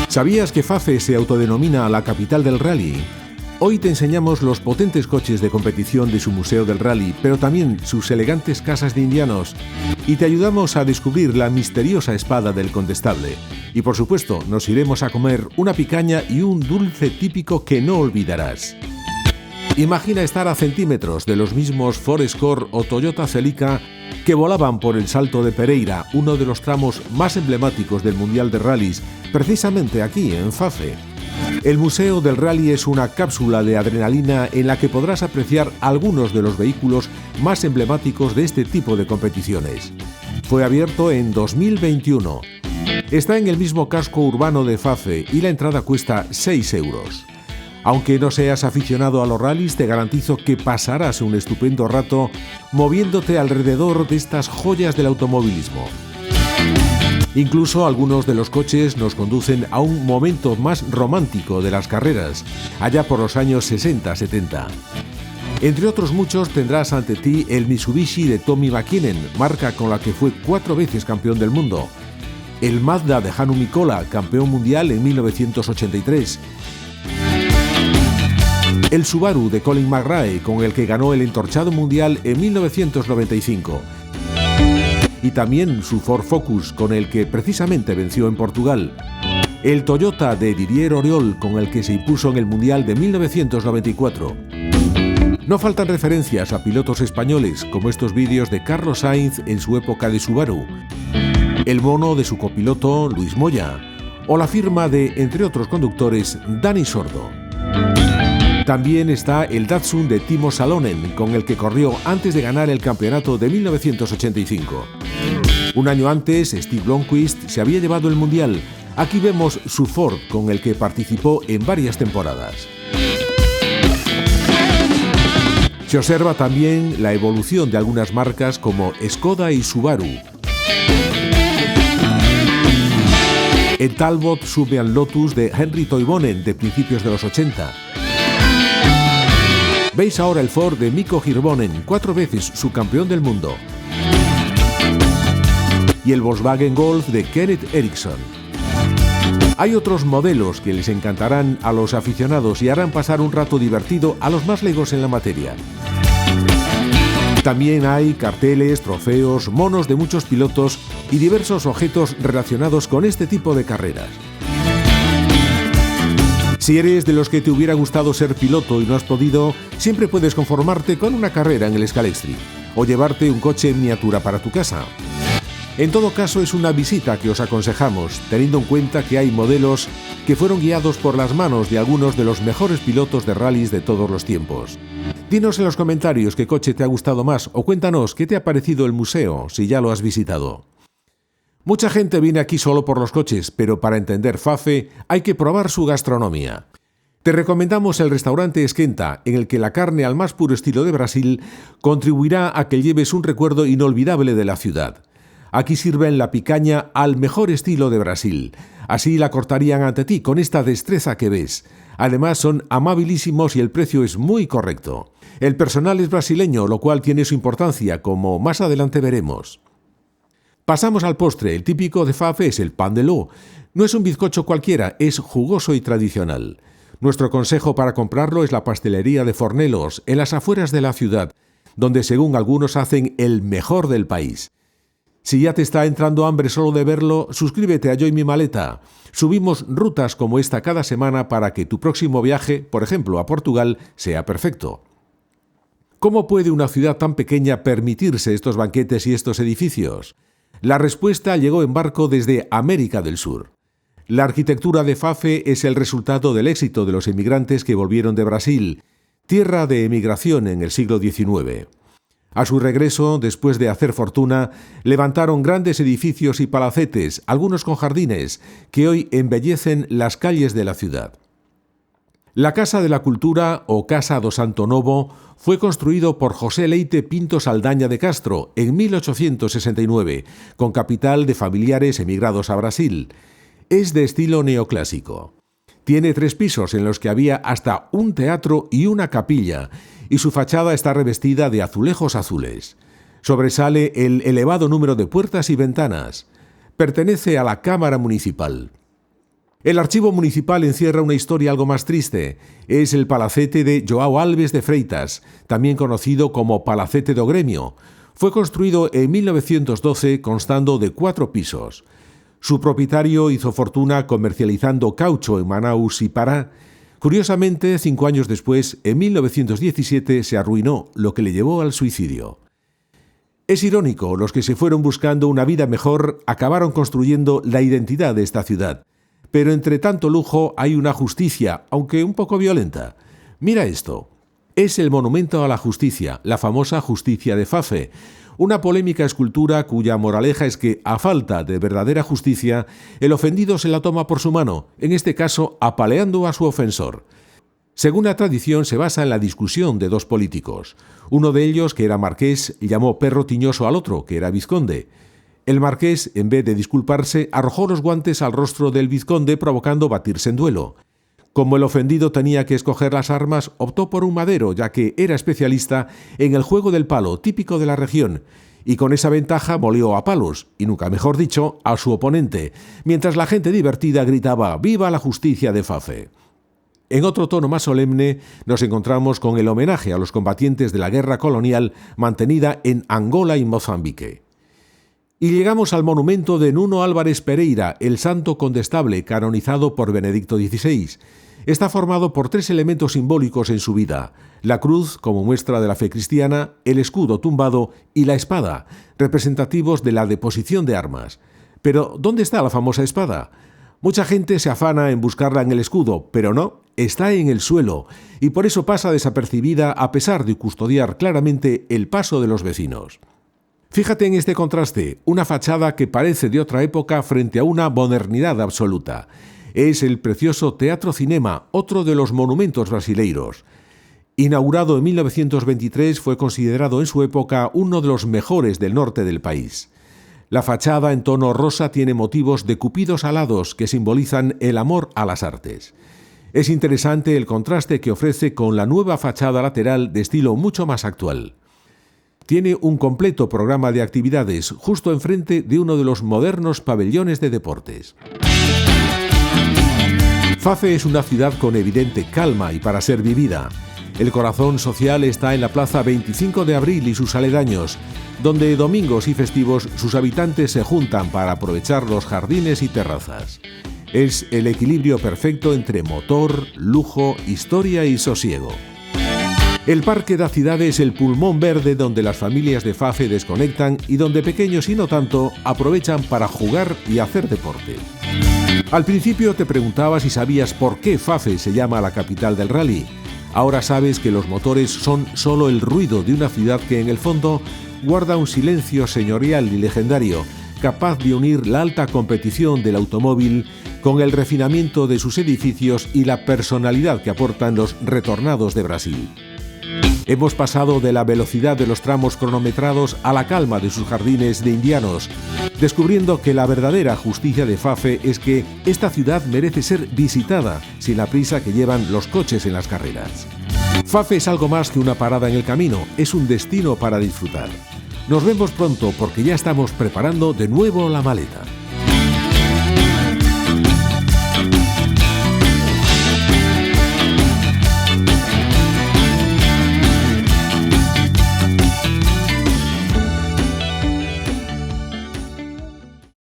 ¿Sabías que Fafe se autodenomina la capital del rally? Hoy te enseñamos los potentes coches de competición de su Museo del Rally, pero también sus elegantes casas de indianos, y te ayudamos a descubrir la misteriosa espada del condestable. Y por supuesto, nos iremos a comer una picaña y un dulce típico que no olvidarás. Imagina estar a centímetros de los mismos Ford Escort o Toyota Celica que volaban por el Salto de Pereira, uno de los tramos más emblemáticos del Mundial de Rallys, precisamente aquí en Fafe. El Museo del Rally es una cápsula de adrenalina en la que podrás apreciar algunos de los vehículos más emblemáticos de este tipo de competiciones. Fue abierto en 2021. Está en el mismo casco urbano de Fafe y la entrada cuesta 6 euros. Aunque no seas aficionado a los rallies, te garantizo que pasarás un estupendo rato moviéndote alrededor de estas joyas del automovilismo. Incluso algunos de los coches nos conducen a un momento más romántico de las carreras, allá por los años 60-70. Entre otros muchos tendrás ante ti el Mitsubishi de Tommi Mäkinen, marca con la que fue 4 veces campeón del mundo, el Mazda de Hannu Mikkola, campeón mundial en 1983, el Subaru de Colin McRae, con el que ganó el entorchado mundial en 1995, y también su Ford Focus, con el que precisamente venció en Portugal, el Toyota de Didier Oriol, con el que se impuso en el Mundial de 1994. No faltan referencias a pilotos españoles, como estos vídeos de Carlos Sainz en su época de Subaru, el mono de su copiloto Luis Moya, o la firma de, entre otros conductores, Dani Sordo. También está el Datsun de Timo Salonen, con el que corrió antes de ganar el campeonato de 1985. Un año antes, Steve Blomqvist se había llevado el Mundial. Aquí vemos su Ford, con el que participó en varias temporadas. Se observa también la evolución de algunas marcas como Skoda y Subaru. El Talbot Sub Lotus de Henry Toivonen de principios de los 80. Veis ahora el Ford de Mikko Hirvonen, 4 veces subcampeón del mundo. Y el Volkswagen Golf de Kenneth Eriksson. Hay otros modelos que les encantarán a los aficionados y harán pasar un rato divertido a los más legos en la materia. También hay carteles, trofeos, monos de muchos pilotos y diversos objetos relacionados con este tipo de carreras. Si eres de los que te hubiera gustado ser piloto y no has podido, siempre puedes conformarte con una carrera en el Scalextric o llevarte un coche en miniatura para tu casa. En todo caso, es una visita que os aconsejamos, teniendo en cuenta que hay modelos que fueron guiados por las manos de algunos de los mejores pilotos de rallies de todos los tiempos. Dinos en los comentarios qué coche te ha gustado más o cuéntanos qué te ha parecido el museo, si ya lo has visitado. Mucha gente viene aquí solo por los coches, pero para entender Fafe hay que probar su gastronomía. Te recomendamos el restaurante Esquenta, en el que la carne al más puro estilo de Brasil contribuirá a que lleves un recuerdo inolvidable de la ciudad. Aquí sirven la picaña al mejor estilo de Brasil. Así la cortarían ante ti con esta destreza que ves. Además son amabilísimos y el precio es muy correcto. El personal es brasileño, lo cual tiene su importancia, como más adelante veremos. Pasamos al postre. El típico de Fafe es el pan de ló. No es un bizcocho cualquiera, es jugoso y tradicional. Nuestro consejo para comprarlo es la pastelería de Fornelos, en las afueras de la ciudad, donde según algunos hacen el mejor del país. Si ya te está entrando hambre solo de verlo, suscríbete a Yo y mi maleta. Subimos rutas como esta cada semana para que tu próximo viaje, por ejemplo a Portugal, sea perfecto. ¿Cómo puede una ciudad tan pequeña permitirse estos banquetes y estos edificios? La respuesta llegó en barco desde América del Sur. La arquitectura de Fafe es el resultado del éxito de los emigrantes que volvieron de Brasil, tierra de emigración en el siglo XIX. A su regreso, después de hacer fortuna, levantaron grandes edificios y palacetes, algunos con jardines, que hoy embellecen las calles de la ciudad. La Casa de la Cultura, o Casa do Santo Novo, fue construido por José Leite Pinto Saldaña de Castro en 1869, con capital de familiares emigrados a Brasil. Es de estilo neoclásico. Tiene 3 pisos en los que había hasta un teatro y una capilla, y su fachada está revestida de azulejos azules. Sobresale el elevado número de puertas y ventanas. Pertenece a la Cámara Municipal. El archivo municipal encierra una historia algo más triste. Es el palacete de João Alves de Freitas, también conocido como Palacete do Gremio. Fue construido en 1912 constando de 4 pisos. Su propietario hizo fortuna comercializando caucho en Manaus y Pará. Curiosamente, 5 años después, en 1917, se arruinó, lo que le llevó al suicidio. Es irónico, los que se fueron buscando una vida mejor acabaron construyendo la identidad de esta ciudad. Pero entre tanto lujo hay una justicia, aunque un poco violenta. Mira esto. Es el monumento a la justicia, la famosa justicia de Fafe, una polémica escultura cuya moraleja es que, a falta de verdadera justicia, el ofendido se la toma por su mano, en este caso apaleando a su ofensor. Según la tradición, se basa en la discusión de 2 políticos. Uno de ellos, que era marqués, llamó perro tiñoso al otro, que era vizconde. El marqués, en vez de disculparse, arrojó los guantes al rostro del vizconde, provocando batirse en duelo. Como el ofendido tenía que escoger las armas, optó por un madero, ya que era especialista en el juego del palo, típico de la región, y con esa ventaja molió a palos, y nunca mejor dicho, a su oponente, mientras la gente divertida gritaba «¡Viva la justicia de Fafe!». En otro tono más solemne, nos encontramos con el homenaje a los combatientes de la guerra colonial mantenida en Angola y Mozambique. Y llegamos al monumento de Nuno Álvares Pereira, el santo condestable canonizado por Benedicto XVI. Está formado por 3 elementos simbólicos en su vida: la cruz, como muestra de la fe cristiana, el escudo tumbado y la espada, representativos de la deposición de armas. Pero, ¿dónde está la famosa espada? Mucha gente se afana en buscarla en el escudo, pero no, está en el suelo, y por eso pasa desapercibida a pesar de custodiar claramente el paso de los vecinos. Fíjate en este contraste, una fachada que parece de otra época frente a una modernidad absoluta. Es el precioso Teatro Cinema, otro de los monumentos brasileiros. Inaugurado en 1923, fue considerado en su época uno de los mejores del norte del país. La fachada en tono rosa tiene motivos de cupidos alados que simbolizan el amor a las artes. Es interesante el contraste que ofrece con la nueva fachada lateral de estilo mucho más actual. Tiene un completo programa de actividades justo enfrente de uno de los modernos pabellones de deportes. Fafe es una ciudad con evidente calma y para ser vivida. El corazón social está en la Plaza 25 de Abril y sus aledaños, donde domingos y festivos sus habitantes se juntan para aprovechar los jardines y terrazas. Es el equilibrio perfecto entre motor, lujo, historia y sosiego. El Parque da Cidade es el pulmón verde donde las familias de Fafe desconectan y donde pequeños y no tanto aprovechan para jugar y hacer deporte. Al principio te preguntaba si sabías por qué Fafe se llama la capital del rally. Ahora sabes que los motores son solo el ruido de una ciudad que en el fondo guarda un silencio señorial y legendario, capaz de unir la alta competición del automóvil con el refinamiento de sus edificios y la personalidad que aportan los retornados de Brasil. Hemos pasado de la velocidad de los tramos cronometrados a la calma de sus jardines de indianos, descubriendo que la verdadera justicia de Fafe es que esta ciudad merece ser visitada sin la prisa que llevan los coches en las carreras. Fafe es algo más que una parada en el camino, es un destino para disfrutar. Nos vemos pronto porque ya estamos preparando de nuevo la maleta.